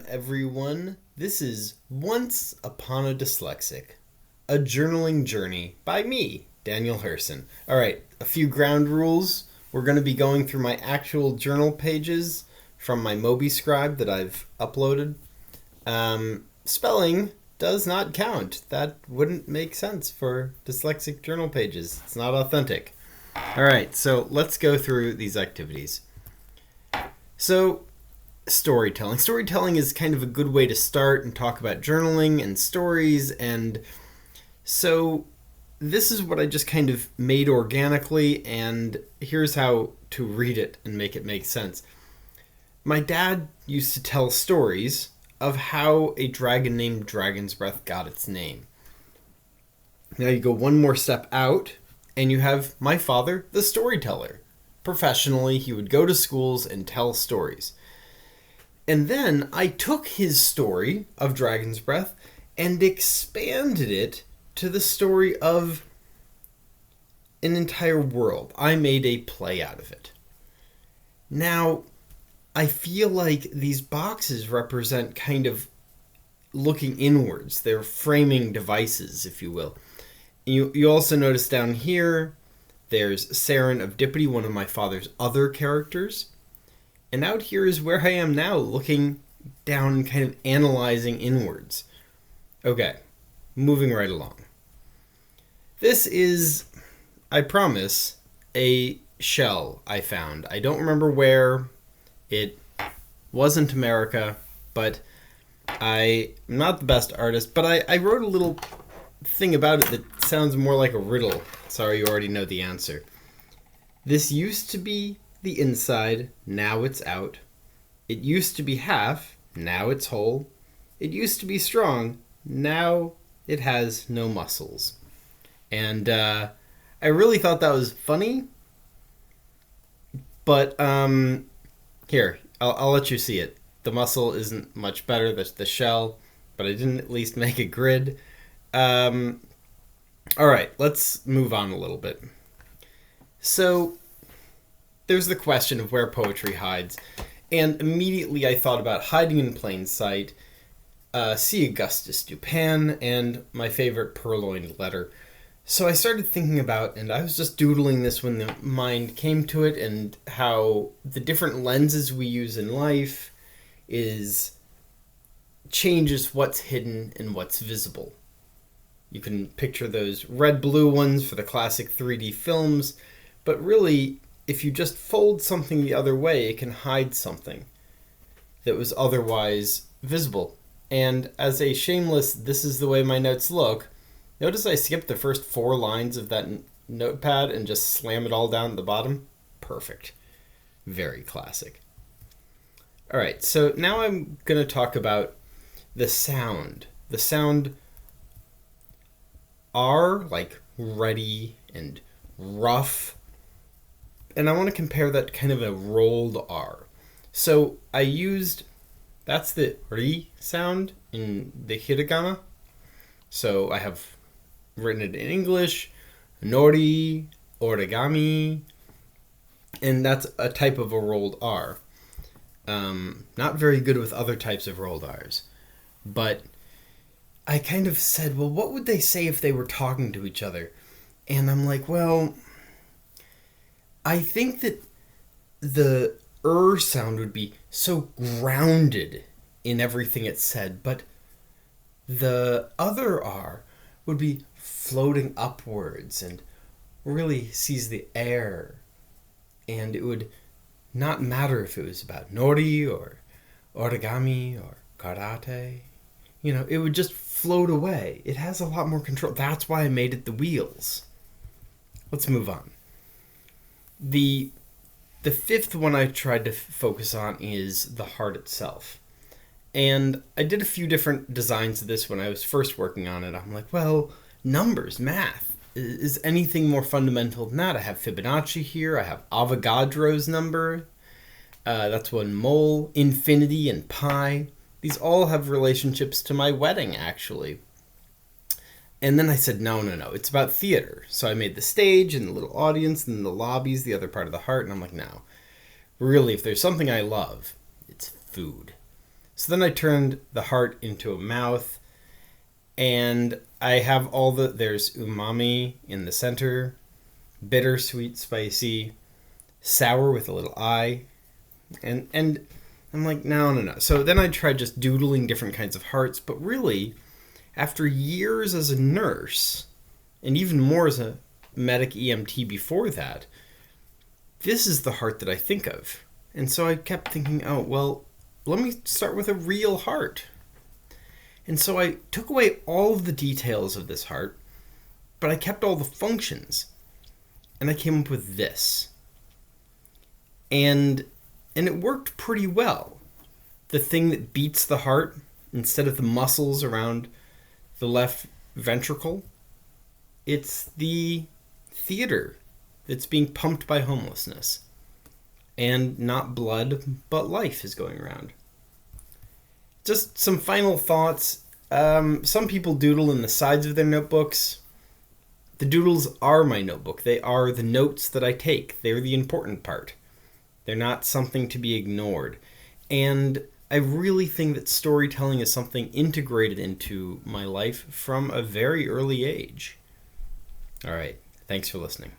everyone. This is Once Upon a Dyslexic, a journaling journey by me, Daniel Herson. All right, a few ground rules. We're going to be going through my actual journal pages from my Moby Scribe that I've uploaded. Spelling does not count. That wouldn't make sense for dyslexic journal pages. It's not authentic. All right, so let's go through these activities. So, storytelling. Storytelling is kind of a good way to start and talk about journaling and stories, and so this is what I just kind of made organically, and here's how to read it and make it make sense. My dad used to tell stories of how a dragon named Dragon's Breath got its name. Now you go one more step out, and you have my father, the storyteller. Professionally, he would go to schools and tell stories. And then I took his story of Dragon's Breath and expanded it to the story of an entire world. I made a play out of it. Now, I feel like these boxes represent kind of looking inwards. They're framing devices, if you will. You also notice down here, there's Saren of Dippity, one of my father's other characters. And out here is where I am now, looking down, kind of analyzing inwards. Okay, moving right along. This is, I promise, a shell I found. I don't remember where. It wasn't America, but I'm not the best artist, but I wrote a little thing about it that sounds more like a riddle. Sorry, you already know the answer. This used to be the inside, now it's out. It used to be half, now it's whole. It used to be strong, now it has no muscles. And I really thought that was funny, but here, I'll let you see it. The muscle isn't much better, the shell, but I didn't at least make a grid. All right, let's move on a little bit. So, there's the question of where poetry hides, and immediately I thought about hiding in plain sight, see Augustus Dupin, and my favorite purloined letter. So I started thinking about, and I was just doodling this when the mind came to it, and how the different lenses we use in life changes what's hidden and what's visible. You can picture those red-blue ones for the classic 3D films, but really, if you just fold something the other way, it can hide something that was otherwise visible. And as a shameless, this is the way my notes look, notice I skipped the first 4 lines of that notepad and just slam it all down at the bottom? Perfect. Very classic. All right, so now I'm going to talk about the sound. The sound R, like ready and rough. And I want to compare that to kind of a rolled R. So I used, that's the ri sound in the hiragana. So I have written it in English, nori, origami, and that's a type of a rolled R. Not very good with other types of rolled R's. But I kind of said, well, what would they say if they were talking to each other? And I'm like, well, I think that the sound would be so grounded in everything it said, but the other R would be floating upwards and really sees the air. And it would not matter if it was about nori or origami or karate. You know, it would just float away. It has a lot more control. That's why I made it the wheels. Let's move on. The fifth one I tried to focus on is the heart itself. And I did a few different designs of this when I was first working on it. I'm like, well, numbers, math. Is anything more fundamental than that? I have Fibonacci here. I have Avogadro's number. That's 1 mole. Infinity and pi. These all have relationships to my wedding, actually. And then I said, no, it's about theater. So I made the stage and the little audience and the lobbies, the other part of the heart. And I'm like, no. Really, if there's something I love, it's food. So then I turned the heart into a mouth, and I have there's umami in the center, bitter, sweet, spicy, sour with a little I, and I'm like, no. So then I tried just doodling different kinds of hearts, but really, after years as a nurse, and even more as a medic EMT before that, this is the heart that I think of. And so I kept thinking, oh, well, let me start with a real heart. And so I took away all of the details of this heart, but I kept all the functions. And I came up with this. And it worked pretty well. The thing that beats the heart, instead of the muscles around the left ventricle, it's the theater that's being pumped by homelessness. And not blood, but life is going around. Just some final thoughts. Some people doodle in the sides of their notebooks. The doodles are my notebook. They are the notes that I take. They're the important part. They're not something to be ignored. And I really think that storytelling is something integrated into my life from a very early age. All right. Thanks for listening.